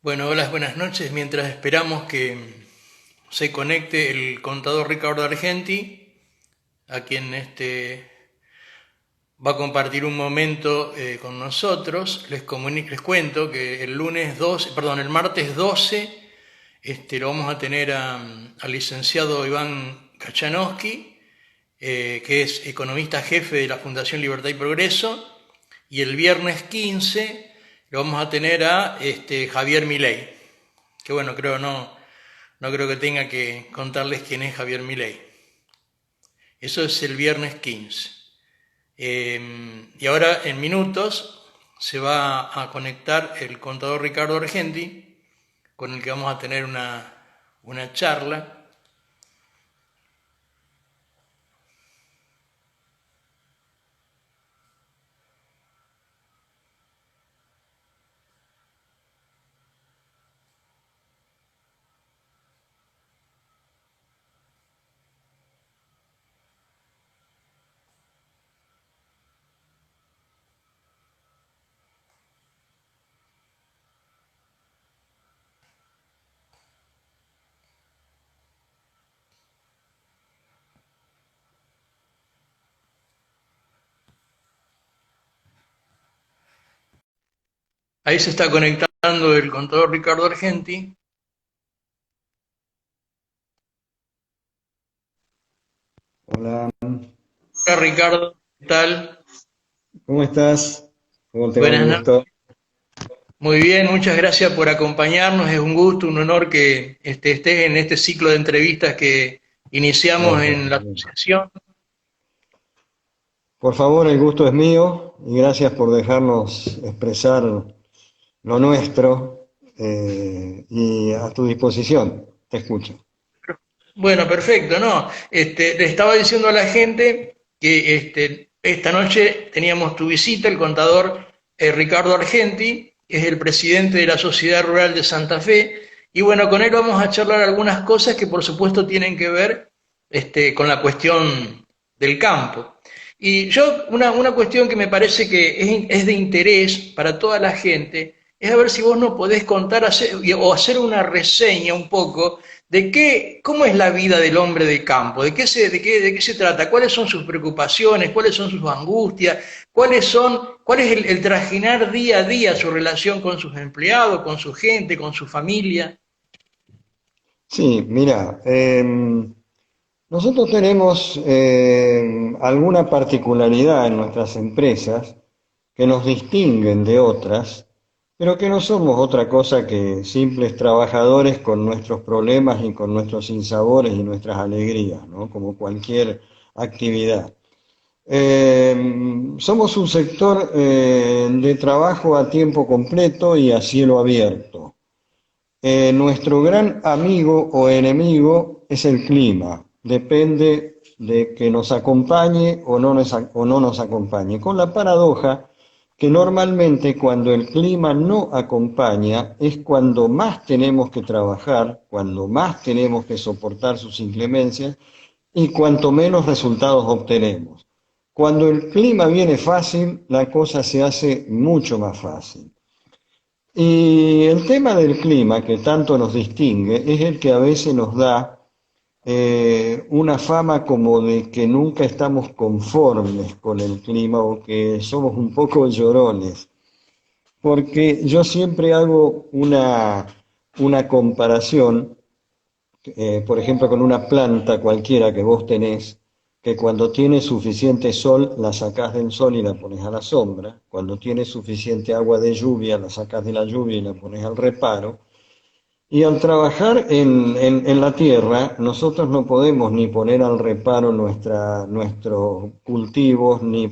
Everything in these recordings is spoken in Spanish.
Bueno, hola, buenas noches. Mientras esperamos que se conecte el contador Ricardo Argenti, a quien va a compartir un momento con nosotros, les cuento que el martes 12, lo vamos a tener al licenciado Iván Kachanowski, que es economista jefe de la Fundación Libertad y Progreso, y el viernes 15 lo vamos a tener a Javier Milei, que bueno, no creo que tenga que contarles quién es Javier Milei. Eso es el viernes 15. Y ahora en minutos se va a conectar el contador Ricardo Argenti, con el que vamos a tener una charla. Ahí se está conectando el contador Ricardo Argenti. Hola, Hola Ricardo, ¿qué tal? ¿cómo estás? ¿Cómo te va? Un Buenas noches. gusto. Muy bien, muchas gracias por acompañarnos. Es un gusto, un honor que estés en este ciclo de entrevistas que iniciamos Gracias. en la asociación. Por favor, el gusto es mío y gracias por dejarnos expresar lo nuestro y a tu disposición. Te escucho. Bueno, perfecto, ¿no? Le estaba diciendo a la gente que esta noche teníamos tu visita, el contador Ricardo Argenti, que es el presidente de la Sociedad Rural de Santa Fe, y bueno, con él vamos a charlar algunas cosas que por supuesto tienen que ver con la cuestión del campo. Y una cuestión que me parece que es de interés para toda la gente, es a ver si vos nos podés contar o hacer una reseña un poco cómo es la vida del hombre de campo, de qué se trata, cuáles son sus preocupaciones, cuáles son sus angustias, cuál es el trajinar día a día su relación con sus empleados, con su gente, con su familia. Sí, mira, nosotros tenemos alguna particularidad en nuestras empresas que nos distinguen de otras, pero que no somos otra cosa que simples trabajadores con nuestros problemas y con nuestros sinsabores y nuestras alegrías, ¿no? Como cualquier actividad. Somos un sector de trabajo a tiempo completo y a cielo abierto. Nuestro gran amigo o enemigo es el clima. Depende de que nos acompañe o no nos acompañe. Con la paradoja que normalmente cuando el clima no acompaña es cuando más tenemos que trabajar, cuando más tenemos que soportar sus inclemencias y cuanto menos resultados obtenemos. Cuando el clima viene fácil, la cosa se hace mucho más fácil. Y el tema del clima, que tanto nos distingue, es el que a veces nos da una fama como de que nunca estamos conformes con el clima o que somos un poco llorones. Porque yo siempre hago una comparación, por ejemplo, con una planta cualquiera que vos tenés, que cuando tiene suficiente sol la sacás del sol y la pones a la sombra, cuando tiene suficiente agua de lluvia la sacás de la lluvia y la pones al reparo, y al trabajar en la tierra, nosotros no podemos ni poner al reparo nuestros cultivos, ni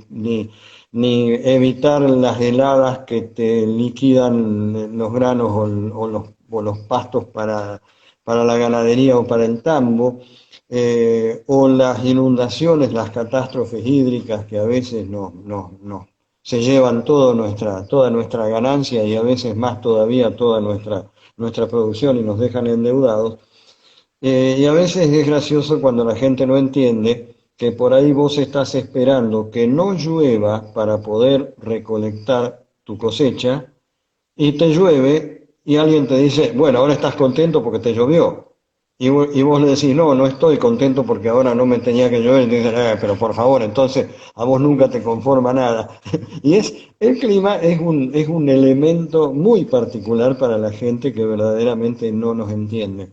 evitar las heladas que te liquidan los granos o los pastos para la ganadería o para el tambo, o las inundaciones, las catástrofes hídricas que a veces se llevan toda nuestra ganancia y a veces más todavía toda nuestra producción y nos dejan endeudados. Y a veces es gracioso cuando la gente no entiende que por ahí vos estás esperando que no llueva para poder recolectar tu cosecha y te llueve y alguien te dice, bueno, ahora estás contento porque te llovió. Y vos le decís, no, no estoy contento porque ahora no me tenía que llover. Y te dicen, pero por favor, entonces a vos nunca te conforma nada. Y el clima es un elemento muy particular para la gente que verdaderamente no nos entiende.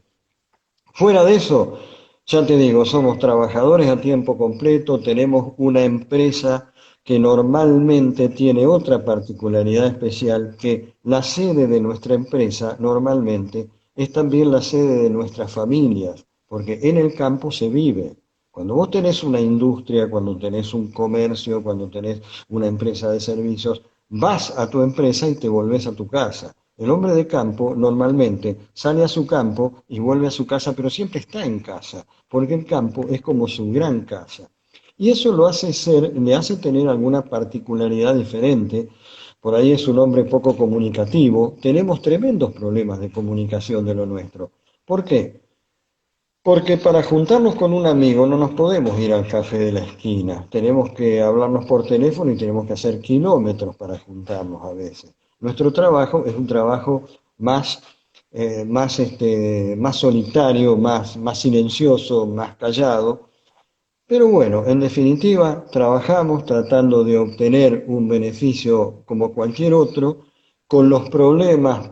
Fuera de eso, ya te digo, somos trabajadores a tiempo completo, tenemos una empresa que normalmente tiene otra particularidad especial, que la sede de nuestra empresa normalmente es también la sede de nuestras familias, porque en el campo se vive. Cuando vos tenés una industria, cuando tenés un comercio, cuando tenés una empresa de servicios, vas a tu empresa y te volvés a tu casa. El hombre de campo normalmente sale a su campo y vuelve a su casa, pero siempre está en casa, porque el campo es como su gran casa. Y eso lo hace ser, le hace tener alguna particularidad diferente. Por ahí es un hombre poco comunicativo. Tenemos tremendos problemas de comunicación de lo nuestro. ¿Por qué? Porque para juntarnos con un amigo no nos podemos ir al café de la esquina. Tenemos que hablarnos por teléfono y tenemos que hacer kilómetros para juntarnos a veces. Nuestro trabajo es un trabajo más solitario, más silencioso, más callado. Pero bueno, en definitiva, trabajamos tratando de obtener un beneficio como cualquier otro, con los problemas,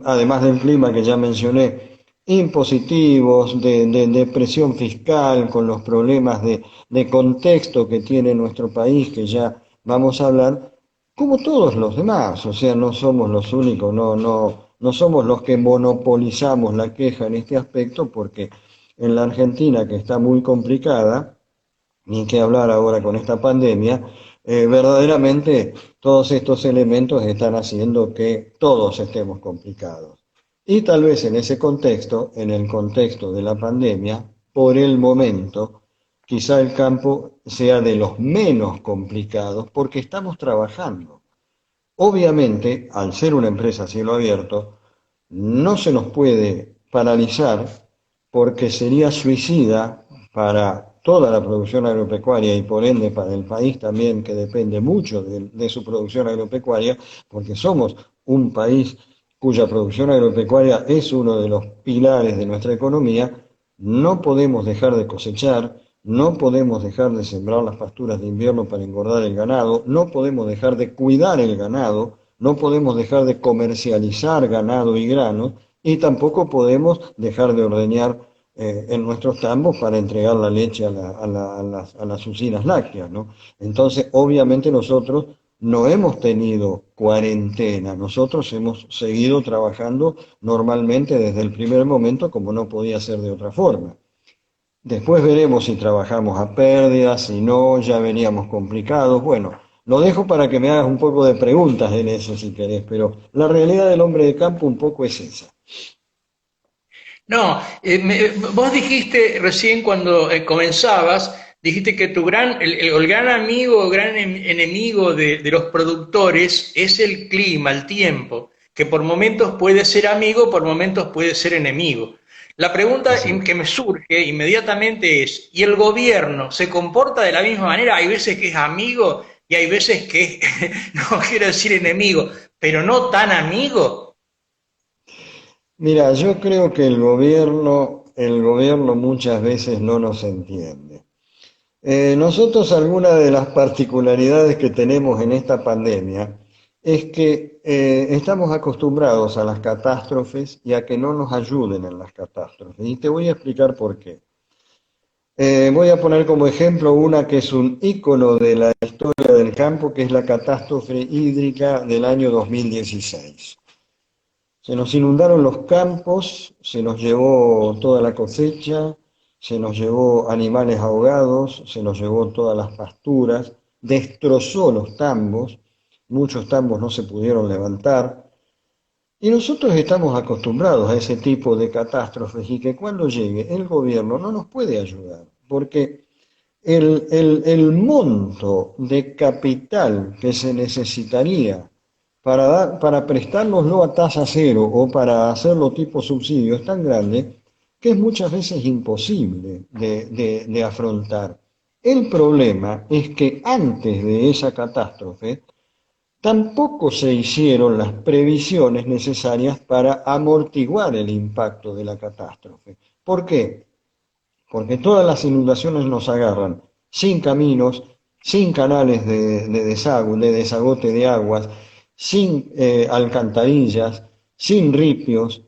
además del clima que ya mencioné, impositivos, de presión fiscal, con los problemas de contexto que tiene nuestro país, que ya vamos a hablar, como todos los demás. O sea, no somos los únicos, no somos los que monopolizamos la queja en este aspecto, porque en la Argentina, que está muy complicada, ni qué hablar ahora con esta pandemia, verdaderamente todos estos elementos están haciendo que todos estemos complicados. Y tal vez en ese contexto, en el contexto de la pandemia, por el momento, quizá el campo sea de los menos complicados porque estamos trabajando. Obviamente, al ser una empresa a cielo abierto, no se nos puede paralizar porque sería suicida para toda la producción agropecuaria y por ende para el país también, que depende mucho de su producción agropecuaria, porque somos un país cuya producción agropecuaria es uno de los pilares de nuestra economía. No podemos dejar de cosechar, no podemos dejar de sembrar las pasturas de invierno para engordar el ganado, no podemos dejar de cuidar el ganado, no podemos dejar de comercializar ganado y grano, y tampoco podemos dejar de ordeñar en nuestros tambos para entregar la leche a las usinas lácteas, ¿no? Entonces, obviamente nosotros no hemos tenido cuarentena, nosotros hemos seguido trabajando normalmente desde el primer momento, como no podía ser de otra forma. Después veremos si trabajamos a pérdidas, si no, ya veníamos complicados. Bueno, lo dejo para que me hagas un poco de preguntas en eso si querés, pero la realidad del hombre de campo un poco es esa. No, vos dijiste recién cuando comenzabas, dijiste que el gran amigo o gran enemigo de los productores es el clima, el tiempo, que por momentos puede ser amigo, por momentos puede ser enemigo. La pregunta Así que es. me surge inmediatamente es, ¿y el gobierno se comporta de la misma manera? Hay veces que es amigo y hay veces que, no quiero decir enemigo, pero no tan amigo. Mira, yo creo que el gobierno muchas veces no nos entiende. Nosotros alguna de las particularidades que tenemos en esta pandemia es que estamos acostumbrados a las catástrofes y a que no nos ayuden en las catástrofes. Y te voy a explicar por qué. Voy a poner como ejemplo una que es un ícono de la historia del campo, que es la catástrofe hídrica del año 2016. Se nos inundaron los campos, se nos llevó toda la cosecha, se nos llevó animales ahogados, se nos llevó todas las pasturas, destrozó los tambos, muchos tambos no se pudieron levantar, y nosotros estamos acostumbrados a ese tipo de catástrofes y que cuando llegue el gobierno no nos puede ayudar, porque el monto de capital que se necesitaría para prestárnoslo a tasa cero o para hacerlo tipo subsidio es tan grande que es muchas veces imposible de afrontar. El problema es que antes de esa catástrofe Tampoco se hicieron las previsiones necesarias para amortiguar el impacto de la catástrofe. ¿Por qué? Porque todas las inundaciones nos agarran sin caminos, sin canales de desagote de aguas, sin alcantarillas, sin ripios.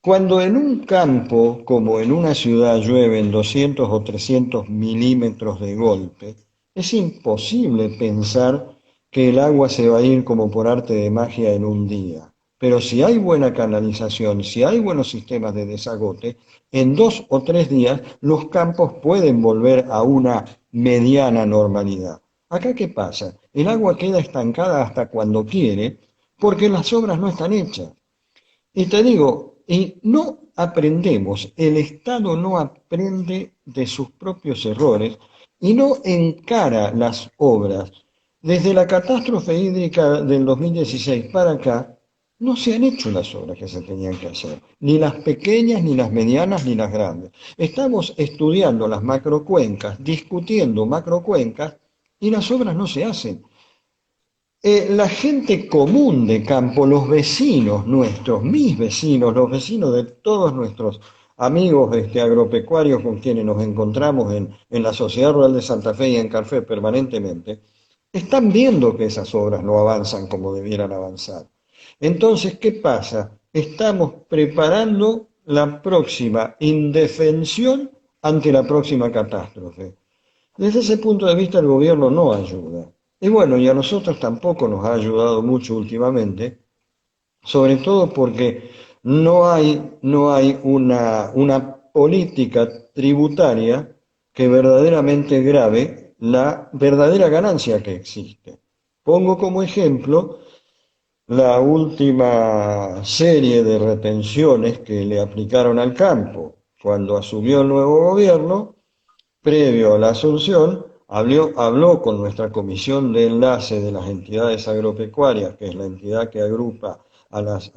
Cuando en un campo, como en una ciudad, llueven 200 o 300 milímetros de golpe, es imposible pensar que el agua se va a ir como por arte de magia en un día. Pero si hay buena canalización, si hay buenos sistemas de desagote, en 2 o 3 días los campos pueden volver a una mediana normalidad. ¿Acá qué pasa? El agua queda estancada hasta cuando quiere porque las obras no están hechas. Y te digo, y no aprendemos, el Estado no aprende de sus propios errores y no encara las obras. Desde la catástrofe hídrica del 2016 para acá, no se han hecho las obras que se tenían que hacer, ni las pequeñas, ni las medianas, ni las grandes. Estamos estudiando las macrocuencas, discutiendo macrocuencas, y las obras no se hacen. La gente común de campo, los vecinos nuestros, mis vecinos, los vecinos de todos nuestros amigos agropecuarios con quienes nos encontramos en la Sociedad Rural de Santa Fe y en Carfe permanentemente, están viendo que esas obras no avanzan como debieran avanzar. Entonces, ¿qué pasa? Estamos preparando la próxima indefensión ante la próxima catástrofe. Desde ese punto de vista el gobierno no ayuda. Y bueno, y a nosotros tampoco nos ha ayudado mucho últimamente, sobre todo porque no hay una política tributaria que verdaderamente grave la verdadera ganancia que existe. Pongo como ejemplo la última serie de retenciones que le aplicaron al campo. Cuando asumió el nuevo gobierno, previo a la asunción, habló con nuestra comisión de enlace de las entidades agropecuarias, que es la entidad que agrupa a las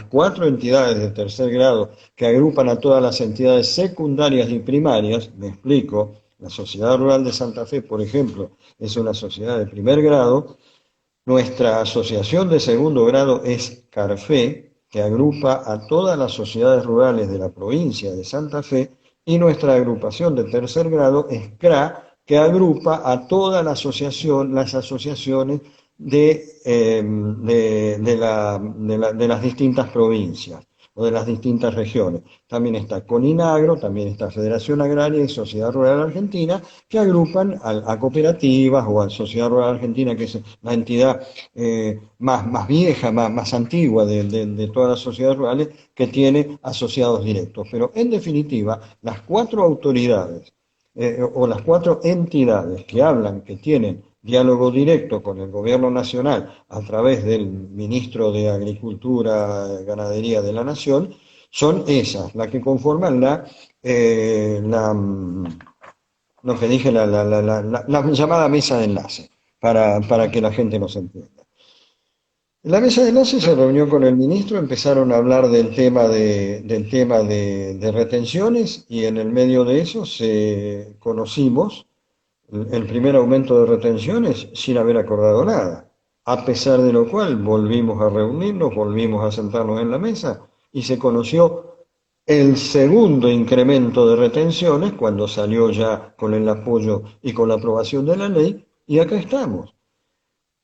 4 entidades de tercer grado que agrupan a todas las entidades secundarias y primarias. Me explico, la Sociedad Rural de Santa Fe, por ejemplo, es una sociedad de primer grado. Nuestra asociación de segundo grado es CARFE, que agrupa a todas las sociedades rurales de la provincia de Santa Fe, y nuestra agrupación de tercer grado es CRA, que agrupa a todas las asociaciones de las distintas provincias o de las distintas regiones. También está CONINAGRO, también está Federación Agraria y Sociedad Rural Argentina, que agrupan a cooperativas o a Sociedad Rural Argentina, que es la entidad más vieja, más antigua de todas las sociedades rurales, que tiene asociados directos. Pero en definitiva, las 4 autoridades o las 4 entidades que hablan, que tienen diálogo directo con el gobierno nacional a través del ministro de Agricultura, Ganadería de la Nación, son esas, las que conforman lo que dije, la llamada mesa de enlace, para que la gente nos entienda. La mesa de enlace se reunió con el ministro, empezaron a hablar del tema de retenciones, y en el medio de eso conocimos el primer aumento de retenciones sin haber acordado nada, a pesar de lo cual volvimos a reunirnos, volvimos a sentarnos en la mesa y se conoció el segundo incremento de retenciones cuando salió ya con el apoyo y con la aprobación de la ley, y acá estamos.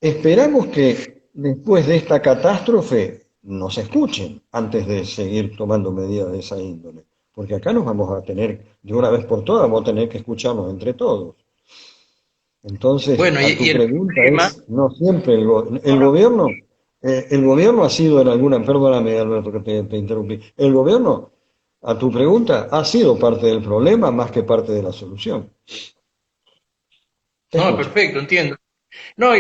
Esperamos que después de esta catástrofe nos escuchen antes de seguir tomando medidas de esa índole, porque acá nos vamos a tener, de una vez por todas, vamos a tener que escucharnos entre todos. Entonces, Bueno, a tu y el pregunta problema, no siempre el no, no, gobierno, el gobierno ha sido en alguna, perdóname Alberto que te interrumpí, el gobierno, a tu pregunta, ha sido parte del problema más que parte de la solución. Te no, escucho. perfecto, entiendo. No, y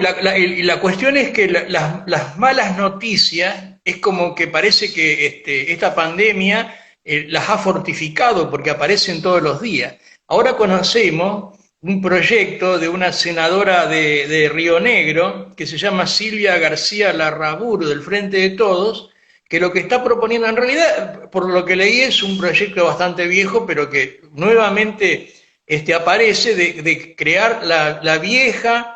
la cuestión es que las malas noticias es como que parece que esta pandemia las ha fortificado porque aparecen todos los días. Ahora conocemos un proyecto de una senadora de Río Negro que se llama Silvia García Larraburu del Frente de Todos, que lo que está proponiendo en realidad, por lo que leí, es un proyecto bastante viejo, pero que nuevamente aparece de crear la vieja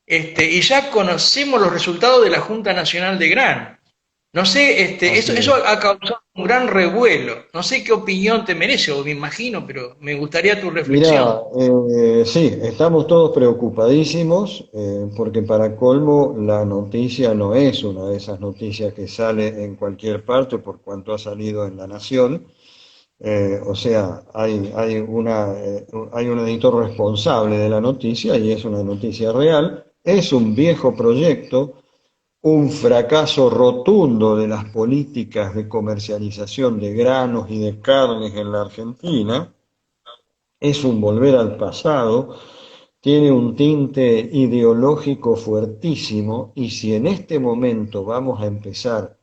y ya conocemos los resultados de la Junta Nacional de Grano. No sé, Así eso es. ha causado un gran revuelo. No sé qué opinión te merece, o me imagino, pero me gustaría tu reflexión. Mirá, sí, estamos todos preocupadísimos porque para colmo la noticia no es una de esas noticias que sale en cualquier parte por cuanto ha salido en La Nación. O sea, hay un editor responsable de la noticia y es una noticia real. Es un viejo proyecto, un fracaso rotundo de las políticas de comercialización de granos y de carnes en la Argentina. Es un volver al pasado, tiene un tinte ideológico fuertísimo y si en este momento vamos a empezar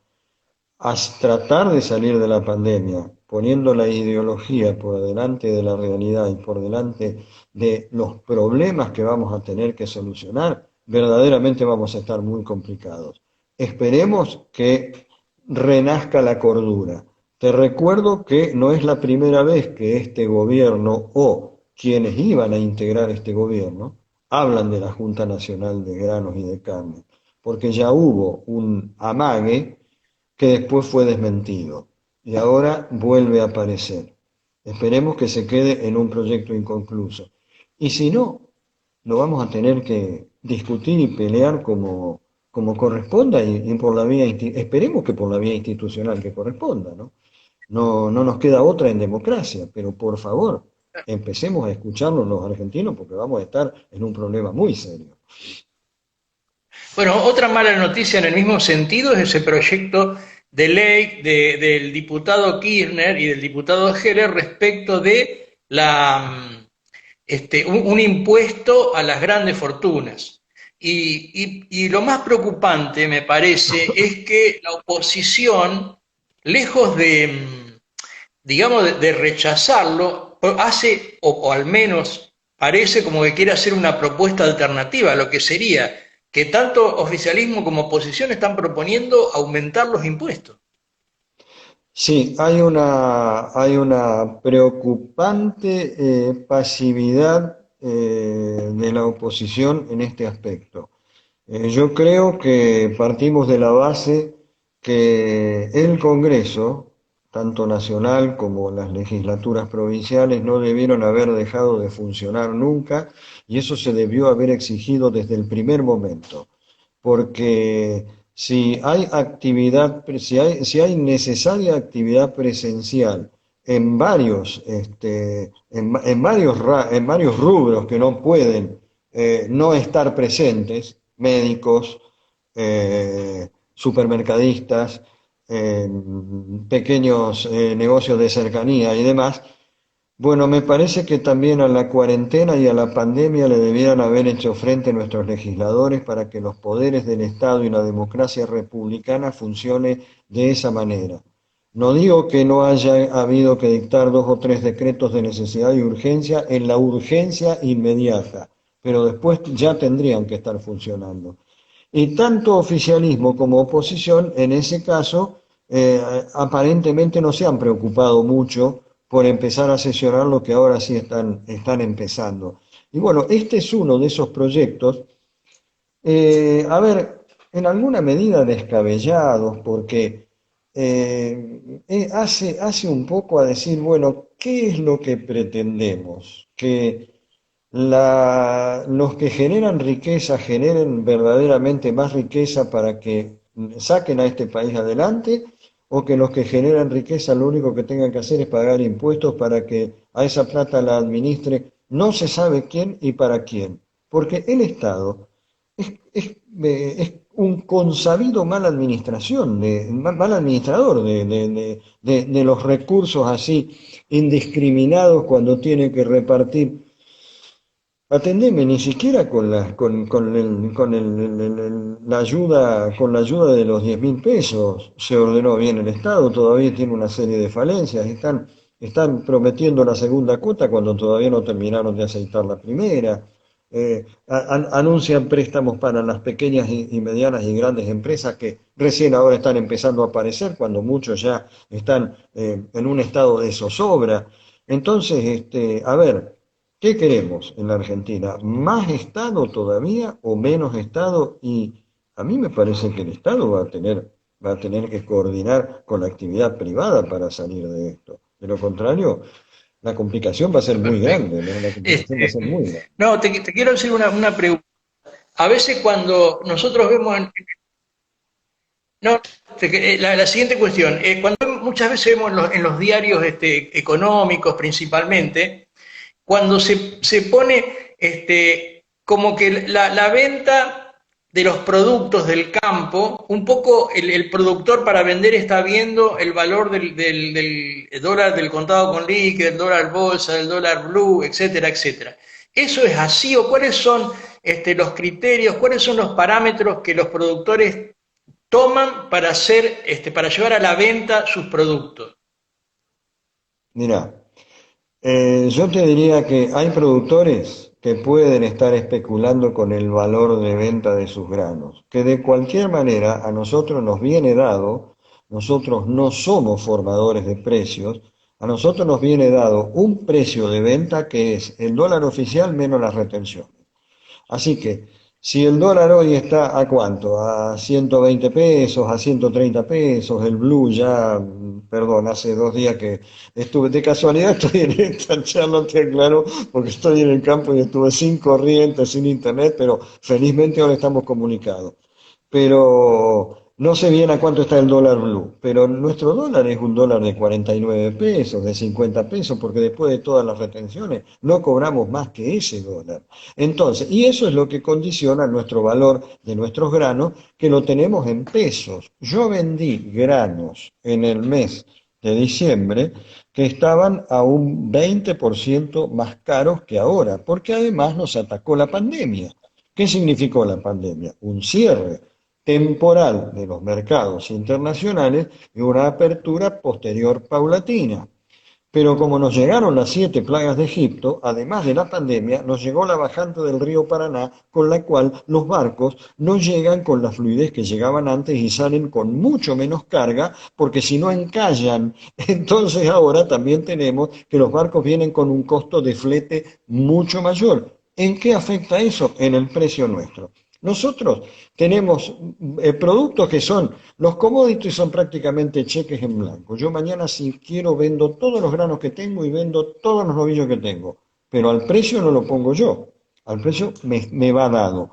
a tratar de salir de la pandemia, poniendo la ideología por delante de la realidad y por delante de los problemas que vamos a tener que solucionar, verdaderamente vamos a estar muy complicados. Esperemos que renazca la cordura. Te recuerdo que no es la primera vez que este gobierno o quienes iban a integrar este gobierno hablan de la Junta Nacional de Granos y de Carne, porque ya hubo un amague que después fue desmentido y ahora vuelve a aparecer. Esperemos que se quede en un proyecto inconcluso. Y si no, lo vamos a tener que discutir y pelear como corresponda y por la vía, esperemos que por la vía institucional que corresponda, ¿no? No, no nos queda otra en democracia, pero por favor, empecemos a escucharnos los argentinos porque vamos a estar en un problema muy serio. Bueno, otra mala noticia en el mismo sentido es ese proyecto de ley del diputado Kirchner y del diputado Heller respecto de un impuesto a las grandes fortunas. Y lo más preocupante, me parece, es que la oposición, lejos digamos, de rechazarlo, hace, o al menos parece como que quiere hacer una propuesta alternativa, lo que sería que tanto oficialismo como oposición están proponiendo aumentar los impuestos. Sí, hay una preocupante pasividad de la oposición en este aspecto. Yo creo que partimos de la base que el Congreso, tanto nacional como las legislaturas provinciales, no debieron haber dejado de funcionar nunca y eso se debió haber exigido desde el primer momento porque si hay actividad, si hay necesaria actividad presencial en varios, en varios rubros que no pueden no estar presentes, médicos, supermercadistas, pequeños negocios de cercanía y demás, bueno, me parece que también a la cuarentena y a la pandemia le debieran haber hecho frente nuestros legisladores para que los poderes del Estado y la democracia republicana funcione de esa manera. No digo que no haya habido que dictar dos o tres decretos de necesidad y urgencia en la urgencia inmediata, pero después ya tendrían que estar funcionando. Y tanto oficialismo como oposición, en ese caso, aparentemente no se han preocupado mucho por empezar a sesionar lo que ahora sí están empezando. Y bueno, este es uno de esos proyectos, a ver, en alguna medida descabellados, porque hace un poco a decir, bueno, ¿qué es lo que pretendemos? Que los que generan riqueza generen verdaderamente más riqueza para que saquen a este país adelante, o que los que generan riqueza lo único que tengan que hacer es pagar impuestos para que a esa plata la administre no se sabe quién y para quién. Porque el Estado es un consabido mal administración, mal administrador de los recursos así indiscriminados cuando tiene que repartir. Atendeme, ni siquiera con la ayuda de los 10.000 pesos se ordenó bien el Estado, todavía tiene una serie de falencias, están prometiendo la segunda cuota cuando todavía no terminaron de aceitar la primera, anuncian préstamos para las pequeñas y medianas y grandes empresas que recién ahora están empezando a aparecer cuando muchos ya están en un estado de zozobra. Entonces, a ver. ¿Qué queremos en la Argentina? ¿Más Estado todavía o menos Estado? Y a mí me parece que el Estado va a tener que coordinar con la actividad privada para salir de esto. De lo contrario, la complicación va a ser muy Perfecto. grande, ¿no? La complicación va a Este, ser muy grande. no, te quiero hacer una pregunta. A veces cuando nosotros vemos, no, la siguiente cuestión, cuando muchas veces vemos en los diarios económicos principalmente, cuando se pone como que la venta de los productos del campo, un poco el productor para vender está viendo el valor del dólar del contado con liqui, del dólar bolsa, del dólar blue, etcétera, etcétera. ¿Eso es así o cuáles son los criterios, cuáles son los parámetros que los productores toman para hacer, para llevar a la venta sus productos? Mira, yo te diría que hay productores que pueden estar especulando con el valor de venta de sus granos, que de cualquier manera a nosotros nos viene dado, nosotros no somos formadores de precios, a nosotros nos viene dado un precio de venta que es el dólar oficial menos las retenciones. Así que si el dólar hoy está a cuánto, a 120 pesos, a 130 pesos, el blue ya, perdón, hace 2 días que estuve, de casualidad estoy en esta charla, te aclaro, porque estoy en el campo y estuve sin corriente, sin internet, pero felizmente ahora estamos comunicados. Pero no sé bien a cuánto está el dólar blue, pero nuestro dólar es un dólar de 49 pesos, de 50 pesos, porque después de todas las retenciones no cobramos más que ese dólar. Entonces, y eso es lo que condiciona nuestro valor de nuestros granos, que lo tenemos en pesos. Yo vendí granos en el mes de diciembre que estaban a un 20% más caros que ahora, porque además nos atacó la pandemia. ¿Qué significó la pandemia? Un cierre temporal de los mercados internacionales y una apertura posterior paulatina. Pero como nos llegaron las 7 plagas de Egipto, además de la pandemia, nos llegó la bajante del río Paraná, con la cual los barcos no llegan con la fluidez que llegaban antes y salen con mucho menos carga, porque si no encallan. Entonces ahora también tenemos que los barcos vienen con un costo de flete mucho mayor. ¿En qué afecta eso? En el precio nuestro. Nosotros tenemos productos que son, los commodities son prácticamente cheques en blanco. Yo mañana si quiero vendo todos los granos que tengo y vendo todos los novillos que tengo, pero al precio no lo pongo yo, al precio me va dado.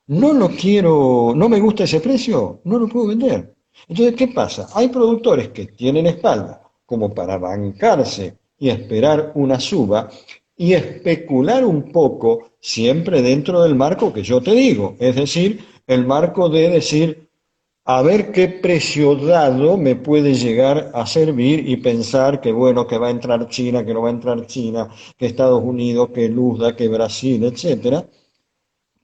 No lo quiero, no me gusta ese precio, no lo puedo vender. Entonces, ¿qué pasa? Hay productores que tienen espalda como para bancarse y esperar una suba y especular un poco siempre dentro del marco que yo te digo, es decir, el marco de decir, a ver qué precio dado me puede llegar a servir y pensar que bueno, que va a entrar China, que no va a entrar China, que Estados Unidos, que Luzda, que Brasil, etcétera.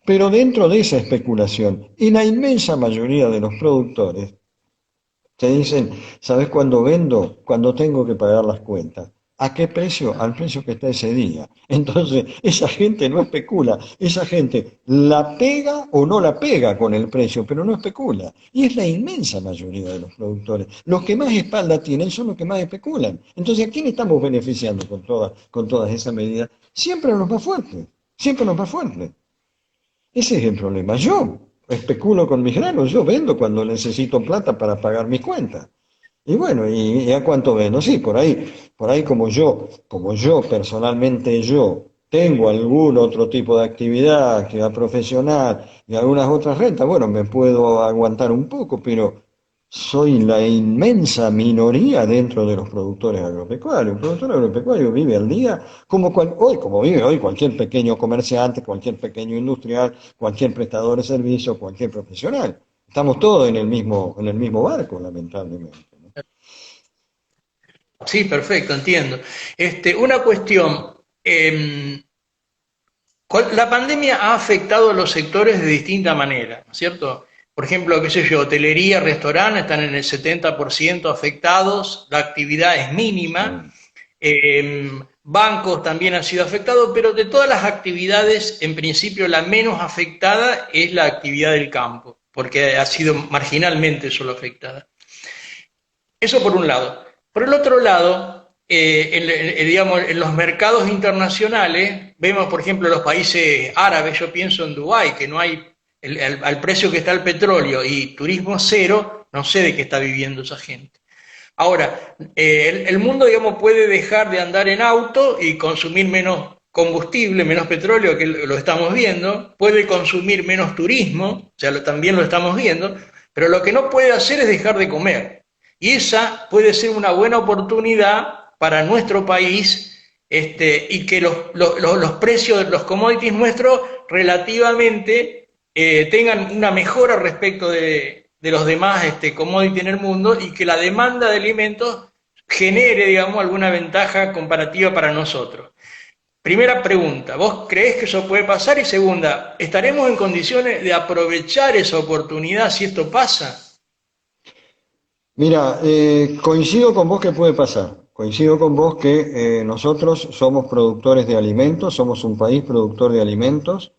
Pero dentro de esa especulación, y la inmensa mayoría de los productores te dicen, ¿sabes cuándo vendo? Cuando tengo que pagar las cuentas. ¿A qué precio? Al precio que está ese día. Entonces, esa gente no especula, esa gente la pega o no la pega con el precio, pero no especula. Y es la inmensa mayoría de los productores. Los que más espalda tienen son los que más especulan. Entonces, ¿a quién estamos beneficiando con todas esas medidas? Siempre a los más fuertes, siempre a los más fuertes. Ese es el problema. Yo especulo con mis granos, yo vendo cuando necesito plata para pagar mis cuentas. Y bueno, ¿y a cuánto vendo? Sí, por ahí como yo personalmente yo tengo algún otro tipo de actividad, actividad profesional y algunas otras rentas, bueno, me puedo aguantar un poco, pero soy la inmensa minoría dentro de los productores agropecuarios. Un productor agropecuario vive al día hoy, como vive hoy cualquier pequeño comerciante, cualquier pequeño industrial, cualquier prestador de servicio, cualquier profesional. Estamos todos en el mismo barco, lamentablemente, ¿no? Sí, perfecto, entiendo. Una cuestión, la pandemia ha afectado a los sectores de distinta manera, ¿no es cierto? Por ejemplo, qué sé yo, hotelería, restaurante están en el 70% afectados, la actividad es mínima, Mm. bancos también han sido afectados, pero de todas las actividades, en principio la menos afectada es la actividad del campo, porque ha sido marginalmente solo afectada. Eso por un lado. Por el otro lado, digamos, en los mercados internacionales, vemos, por ejemplo, los países árabes, yo pienso en Dubái, que no hay, al precio que está el petróleo y turismo cero, no sé de qué está viviendo esa gente. Ahora, el mundo, digamos, puede dejar de andar en auto y consumir menos combustible, menos petróleo, que lo estamos viendo, puede consumir menos turismo, o sea, también lo estamos viendo, pero lo que no puede hacer es dejar de comer. Y esa puede ser una buena oportunidad para nuestro país, y que los precios de los commodities nuestros relativamente tengan una mejora respecto de los demás commodities en el mundo, y que la demanda de alimentos genere, digamos, alguna ventaja comparativa para nosotros. Primera pregunta, ¿vos creés que eso puede pasar? Y segunda, ¿estaremos en condiciones de aprovechar esa oportunidad si esto pasa? Mira, coincido con vos que puede pasar. Coincido con vos que nosotros somos productores de alimentos, somos un país productor de alimentos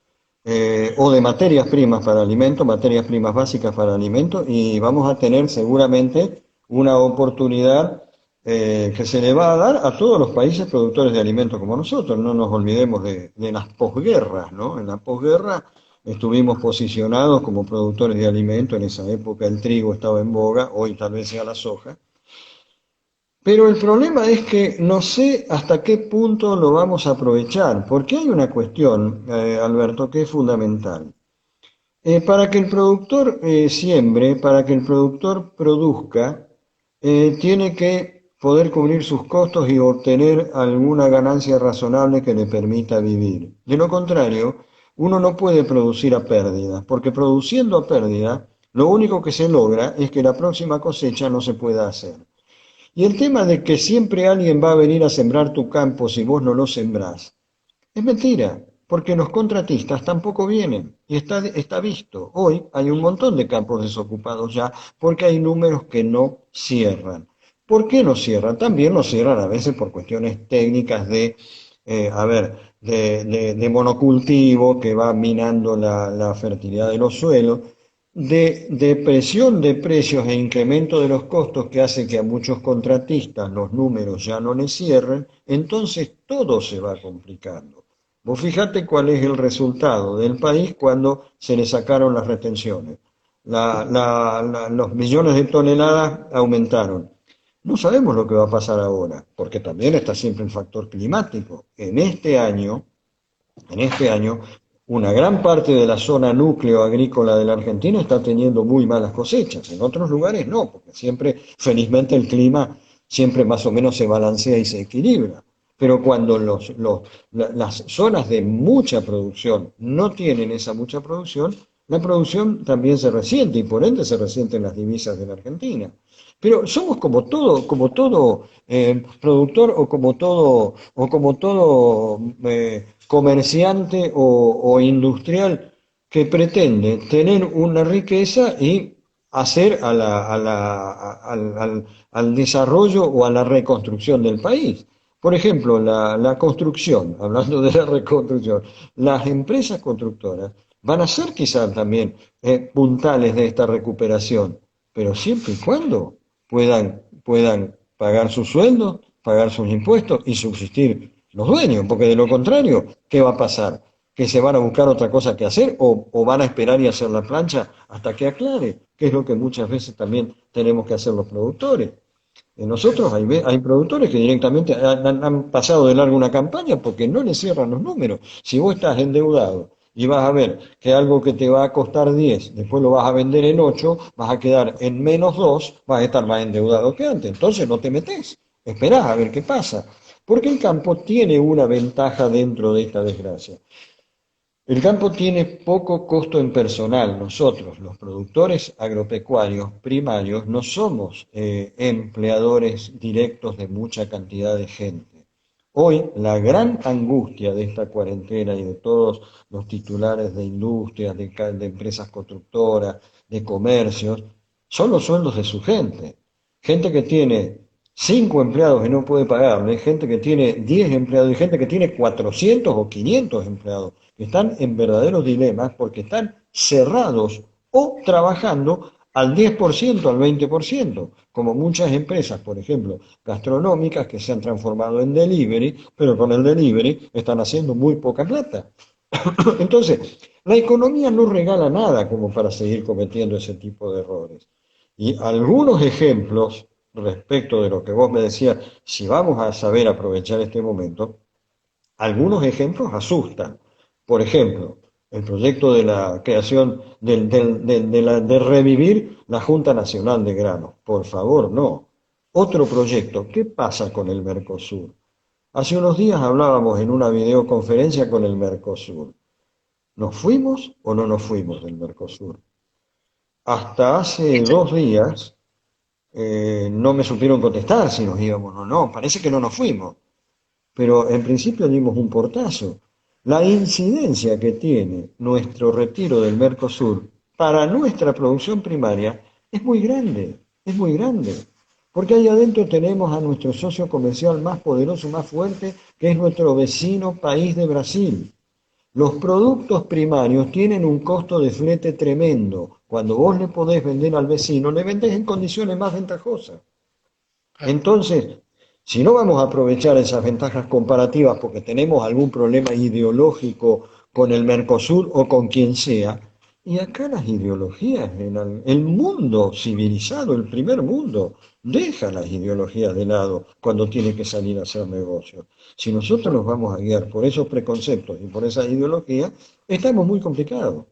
o de materias primas para alimentos, materias primas básicas para alimentos, y vamos a tener seguramente una oportunidad que se le va a dar a todos los países productores de alimentos como nosotros. No nos olvidemos de las posguerras, ¿no? En la posguerra estuvimos posicionados como productores de alimentos, en esa época el trigo estaba en boga, hoy tal vez sea la soja. Pero el problema es que no sé hasta qué punto lo vamos a aprovechar, porque hay una cuestión, Alberto, que es fundamental. Para que el productor siembre, para que el productor produzca, tiene que poder cubrir sus costos y obtener alguna ganancia razonable que le permita vivir. De lo contrario, uno no puede producir a pérdida, porque produciendo a pérdida, lo único que se logra es que la próxima cosecha no se pueda hacer. Y el tema de que siempre alguien va a venir a sembrar tu campo si vos no lo sembrás, es mentira, porque los contratistas tampoco vienen, y está visto. Hoy hay un montón de campos desocupados ya, porque hay números que no cierran. ¿Por qué no cierran? También no cierran a veces por cuestiones técnicas de monocultivo que va minando la fertilidad de los suelos, de presión de precios e incremento de los costos que hace que a muchos contratistas los números ya no les cierren, entonces todo se va complicando. Vos fijate cuál es el resultado del país cuando se le sacaron las retenciones. Los millones de toneladas aumentaron. No sabemos lo que va a pasar ahora, porque también está siempre el factor climático. En este año, una gran parte de la zona núcleo agrícola de la Argentina está teniendo muy malas cosechas. En otros lugares no, porque siempre, felizmente, el clima siempre más o menos se balancea y se equilibra. Pero cuando las zonas de mucha producción no tienen esa mucha producción, la producción también se resiente y por ende se resienten las divisas de la Argentina. Pero somos como todo productor o como todo comerciante o industrial que pretende tener una riqueza y hacer al desarrollo o a la reconstrucción del país. Por ejemplo, la construcción, hablando de la reconstrucción, las empresas constructoras van a ser quizás también puntales de esta recuperación, pero siempre y cuando puedan pagar sus sueldos, pagar sus impuestos y subsistir los dueños, porque de lo contrario, ¿qué va a pasar? ¿Que se van a buscar otra cosa que hacer o van a esperar y hacer la plancha hasta que aclare? Que es lo que muchas veces también tenemos que hacer los productores. Nosotros hay productores que directamente han pasado de largo una campaña porque no les cierran los números. Si vos estás endeudado y vas a ver que algo que te va a costar 10, después lo vas a vender en 8, vas a quedar en -2, vas a estar más endeudado que antes. Entonces no te metés, esperás a ver qué pasa. Porque el campo tiene una ventaja dentro de esta desgracia. El campo tiene poco costo en personal. Nosotros, los productores agropecuarios primarios, no somos empleadores directos de mucha cantidad de gente. Hoy, la gran angustia de esta cuarentena y de todos los titulares de industrias, de empresas constructoras, de comercios, son los sueldos de su gente. Gente que tiene 5 empleados y no puede pagarle, gente que tiene 10 empleados y gente que tiene 400 o 500 empleados, que están en verdaderos dilemas porque están cerrados o trabajando al 10%, al 20%, como muchas empresas, por ejemplo, gastronómicas que se han transformado en delivery, pero con el delivery están haciendo muy poca plata. Entonces, la economía no regala nada como para seguir cometiendo ese tipo de errores. Y algunos ejemplos respecto de lo que vos me decías, si vamos a saber aprovechar este momento, algunos ejemplos asustan. Por ejemplo, el proyecto de la creación de revivir la Junta Nacional de Granos. Por favor, no. Otro proyecto. ¿Qué pasa con el Mercosur? Hace unos días hablábamos en una videoconferencia con el Mercosur. ¿Nos fuimos o no nos fuimos del Mercosur? Hasta hace 2 días no me supieron contestar si nos íbamos o no. Parece que no nos fuimos, pero en principio dimos un portazo. La incidencia que tiene nuestro retiro del Mercosur para nuestra producción primaria es muy grande, porque ahí adentro tenemos a nuestro socio comercial más poderoso, más fuerte, que es nuestro vecino país de Brasil. Los productos primarios tienen un costo de flete tremendo. Cuando vos le podés vender al vecino, le vendés en condiciones más ventajosas. Entonces, si no vamos a aprovechar esas ventajas comparativas porque tenemos algún problema ideológico con el Mercosur o con quien sea, y acá las ideologías, el mundo civilizado, el primer mundo, deja las ideologías de lado cuando tiene que salir a hacer negocios. Si nosotros nos vamos a guiar por esos preconceptos y por esas ideologías, estamos muy complicados.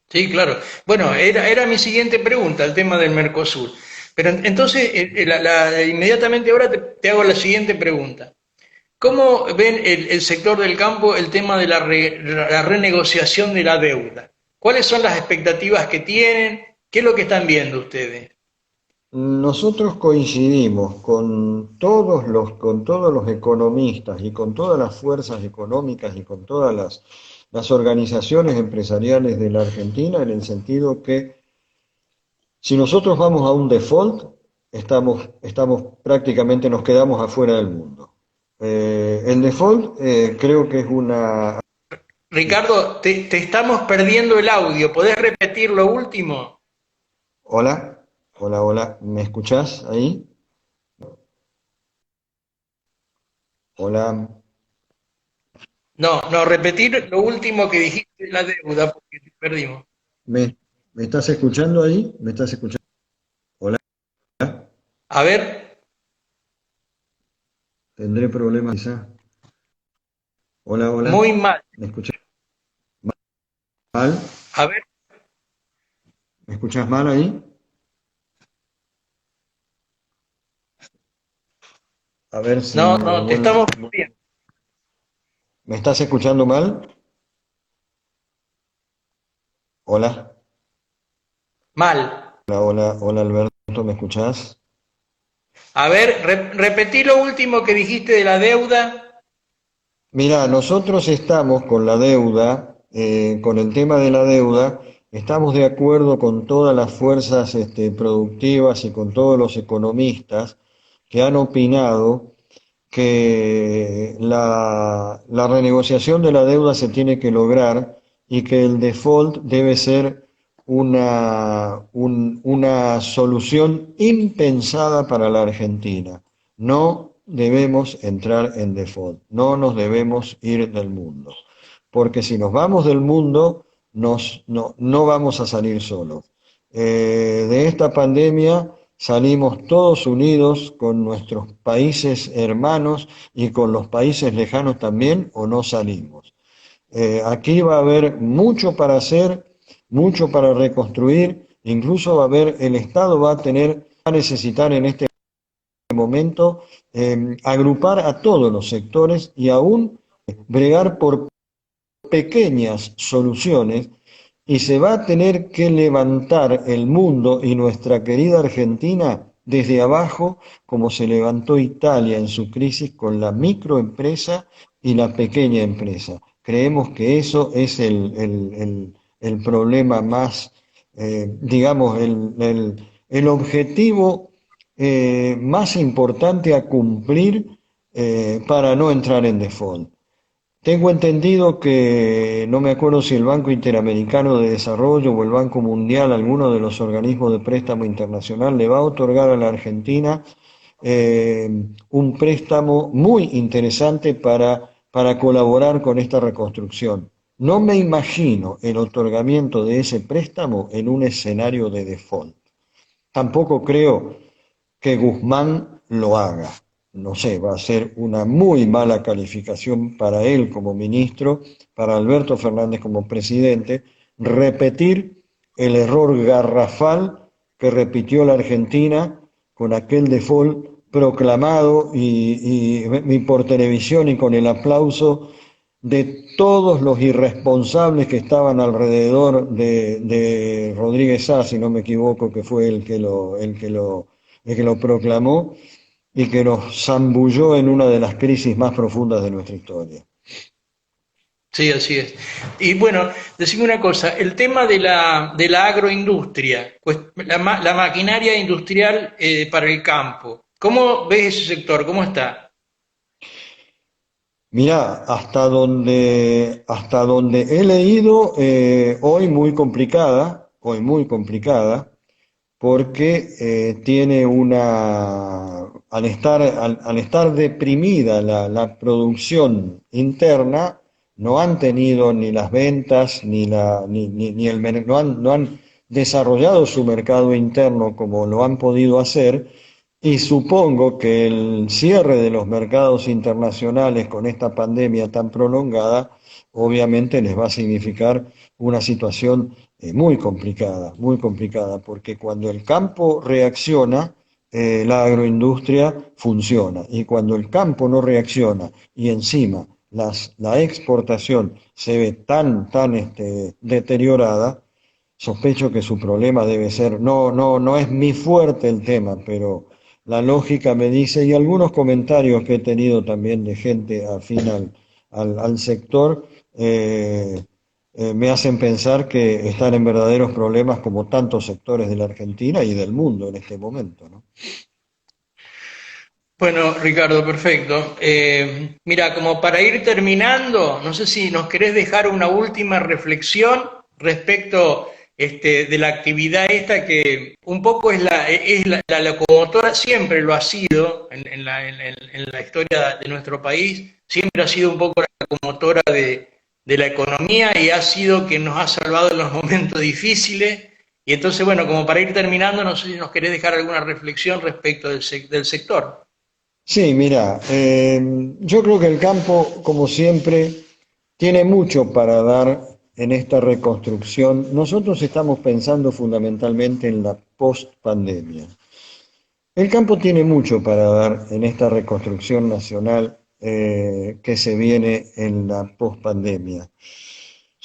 Sí, claro. Bueno, era mi siguiente pregunta, el tema del Mercosur. Pero entonces, inmediatamente ahora te hago la siguiente pregunta. ¿Cómo ven el sector del campo el tema de la renegociación de la deuda? ¿Cuáles son las expectativas que tienen? ¿Qué es lo que están viendo ustedes? Nosotros coincidimos con todos los economistas y con todas las fuerzas económicas y con todas las organizaciones empresariales de la Argentina en el sentido que si nosotros vamos a un default, estamos prácticamente nos quedamos afuera del mundo. El default creo que es una... Ricardo, te estamos perdiendo el audio. ¿Podés repetir lo último? Hola, hola, hola, ¿me escuchás ahí? Hola, No, no, repetir lo último que dijiste de la deuda, porque te perdimos. ¿me, me estás escuchando ahí? ¿Me estás escuchando? Hola, A ver, tendré problemas quizás. Hola, hola, muy mal. ¿me escuchás mal? A ver, ¿Me escuchás mal ahí? A ver si no, me no, te vuelvo. estamos perdiendo. ¿Me estás escuchando mal? Hola, Mal. hola, hola, hola Alberto, ¿me escuchás? A ver, repetí lo último que dijiste de la deuda. Mira, nosotros estamos con la deuda, con el tema de la deuda, estamos de acuerdo con todas las fuerzas productivas y con todos los economistas que han opinado que la renegociación de la deuda se tiene que lograr y que el default debe ser una solución impensada para la Argentina. No debemos entrar en default, no nos debemos ir del mundo, porque si nos vamos del mundo, no vamos a salir solos. De esta pandemia salimos todos unidos con nuestros países hermanos y con los países lejanos también, o no salimos. Aquí va a haber mucho para hacer, mucho para reconstruir, incluso el Estado va a necesitar en este momento agrupar a todos los sectores y aún bregar por pequeñas soluciones y se va a tener que levantar el mundo y nuestra querida Argentina desde abajo, como se levantó Italia en su crisis con la microempresa y la pequeña empresa. Creemos que eso es el problema más, digamos, el objetivo más importante a cumplir para no entrar en default. Tengo entendido que, no me acuerdo si el Banco Interamericano de Desarrollo o el Banco Mundial, alguno de los organismos de préstamo internacional, le va a otorgar a la Argentina eh, un préstamo muy interesante para colaborar con esta reconstrucción. No me imagino el otorgamiento de ese préstamo en un escenario de default. Tampoco creo que Guzmán lo haga. No sé, va a ser una muy mala calificación para él como ministro, para Alberto Fernández como presidente, repetir el error garrafal que repitió la Argentina con aquel default proclamado y por televisión y con el aplauso de todos los irresponsables que estaban alrededor de Rodríguez Sá, si no me equivoco, que fue el que lo proclamó y que nos zambulló en una de las crisis más profundas de nuestra historia. Sí, así es. Y bueno, decime una cosa, el tema de la agroindustria, pues la maquinaria industrial para el campo, ¿cómo ves ese sector? ¿Cómo está? Mirá, hasta donde he leído, hoy muy complicada, porque tiene al estar deprimida la producción interna, no han tenido ni las ventas, no han desarrollado su mercado interno como lo han podido hacer, y supongo que el cierre de los mercados internacionales con esta pandemia tan prolongada, obviamente les va a significar una situación muy complicada, porque cuando el campo reacciona, la agroindustria funciona, y cuando el campo no reacciona y encima la exportación se ve tan deteriorada, sospecho que su problema debe ser, no es mi fuerte el tema, pero la lógica me dice, y algunos comentarios que he tenido también de gente afín al sector, me hacen pensar que están en verdaderos problemas como tantos sectores de la Argentina y del mundo en este momento, ¿no? Bueno, Ricardo, perfecto. Mira, como para ir terminando, no sé si nos querés dejar una última reflexión respecto de la actividad esta que un poco la locomotora, siempre lo ha sido en la historia de nuestro país, siempre ha sido un poco la locomotora de la economía y ha sido quien nos ha salvado en los momentos difíciles. Y entonces, bueno, como para ir terminando, no sé si nos querés dejar alguna reflexión respecto del sector. Sí, mira, yo creo que el campo, como siempre, tiene mucho para dar en esta reconstrucción. Nosotros estamos pensando fundamentalmente en la post-pandemia. El campo tiene mucho para dar en esta reconstrucción nacional que se viene en la pospandemia.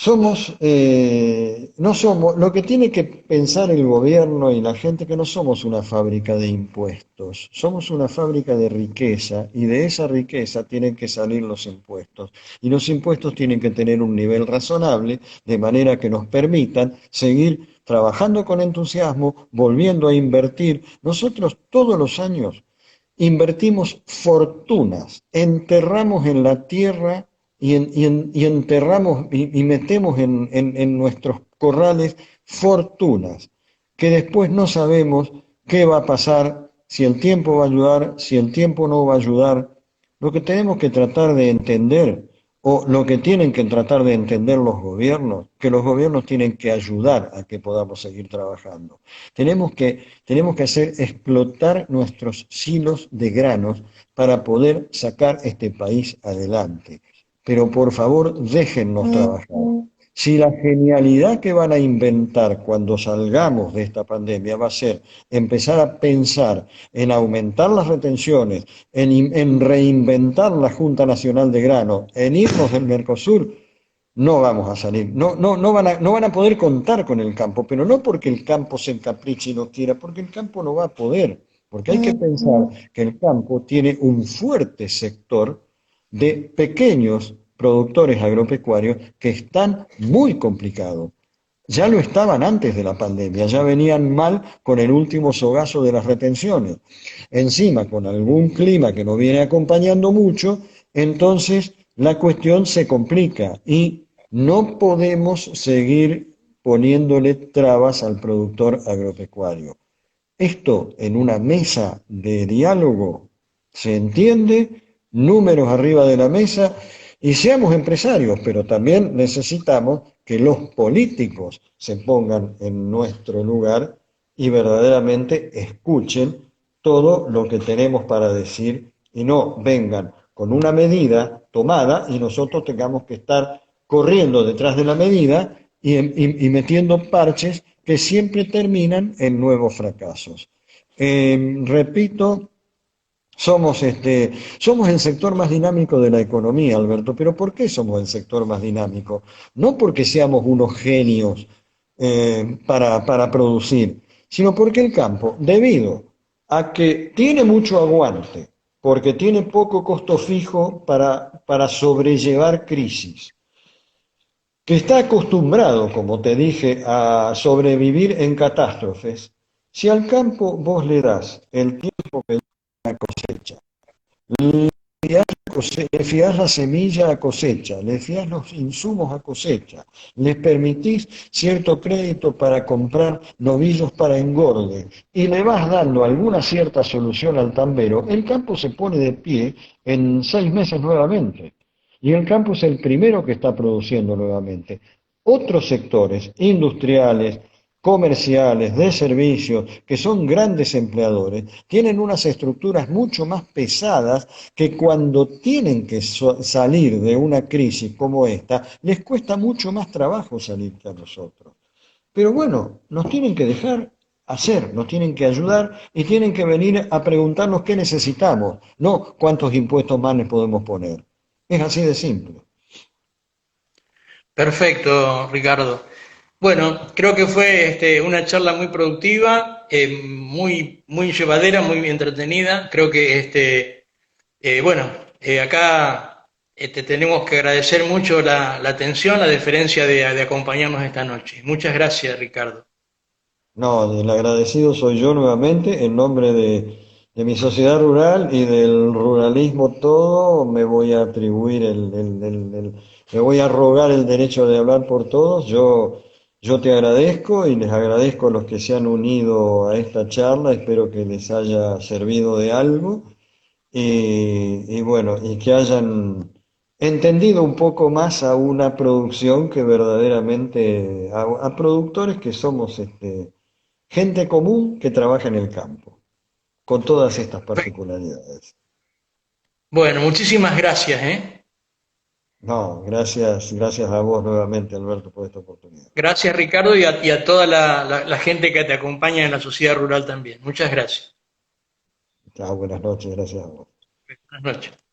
No somos, lo que tiene que pensar el gobierno y la gente, que no somos una fábrica de impuestos, somos una fábrica de riqueza, y de esa riqueza tienen que salir los impuestos. Y los impuestos tienen que tener un nivel razonable, de manera que nos permitan seguir trabajando con entusiasmo, volviendo a invertir. Nosotros todos los años invertimos fortunas, enterramos en la tierra y enterramos y metemos en nuestros corrales fortunas, que después no sabemos qué va a pasar, si el tiempo va a ayudar, si el tiempo no va a ayudar. Lo que tenemos que tratar de entender, o lo que tienen que tratar de entender los gobiernos, que los gobiernos tienen que ayudar a que podamos seguir trabajando. Tenemos que hacer explotar nuestros silos de granos para poder sacar este país adelante. Pero por favor, déjennos trabajar. Si la genialidad que van a inventar cuando salgamos de esta pandemia va a ser empezar a pensar en aumentar las retenciones, en reinventar la Junta Nacional de Grano, en irnos del Mercosur, no vamos a salir. No van a poder contar con el campo, pero no porque el campo se encapriche y no quiera, porque el campo no va a poder. Porque hay que pensar que el campo tiene un fuerte sector de pequeños productores agropecuarios que están muy complicados. Ya lo estaban antes de la pandemia, ya venían mal con el último sogazo de las retenciones. Encima, con algún clima que nos viene acompañando mucho, entonces la cuestión se complica y no podemos seguir poniéndole trabas al productor agropecuario. Esto en una mesa de diálogo se entiende, números arriba de la mesa y seamos empresarios, pero también necesitamos que los políticos se pongan en nuestro lugar y verdaderamente escuchen todo lo que tenemos para decir y no vengan con una medida tomada y nosotros tengamos que estar corriendo detrás de la medida y metiendo parches que siempre terminan en nuevos fracasos. Repito, somos el sector más dinámico de la economía, Alberto, pero ¿por qué somos el sector más dinámico? No porque seamos unos genios para producir, sino porque el campo, debido a que tiene mucho aguante, porque tiene poco costo fijo para sobrellevar crisis, que está acostumbrado, como te dije, a sobrevivir en catástrofes, si al campo vos le das el tiempo que da la cosecha, le fiás la semilla a cosecha, le fiás los insumos a cosecha, les permitís cierto crédito para comprar novillos para engorde y le vas dando alguna cierta solución al tambero, el campo se pone de pie en 6 meses nuevamente. Y el campo es el primero que está produciendo nuevamente. Otros sectores industriales, comerciales, de servicios, que son grandes empleadores, tienen unas estructuras mucho más pesadas que cuando tienen que salir de una crisis como esta, les cuesta mucho más trabajo salir que a nosotros. Pero bueno, nos tienen que dejar hacer, nos tienen que ayudar y tienen que venir a preguntarnos qué necesitamos, no cuántos impuestos más les podemos poner. Es así de simple. Perfecto, Ricardo. Bueno, creo que fue una charla muy productiva, muy llevadera, muy entretenida. Creo que bueno, acá tenemos que agradecer mucho la atención, la deferencia de acompañarnos esta noche. Muchas gracias, Ricardo. No, el agradecido soy yo nuevamente, en nombre de mi sociedad rural y del ruralismo todo, me voy a atribuir me voy a rogar el derecho de hablar por todos. Yo te agradezco y les agradezco a los que se han unido a esta charla, espero que les haya servido de algo y bueno, y que hayan entendido un poco más a una producción que verdaderamente, a productores que somos gente común que trabaja en el campo, con todas estas particularidades. Bueno, muchísimas gracias, ¿eh? No, gracias a vos nuevamente, Alberto, por esta oportunidad. Gracias, Ricardo, y a toda la gente que te acompaña en la sociedad rural también. Muchas gracias. Chao, buenas noches, gracias a vos. Buenas noches.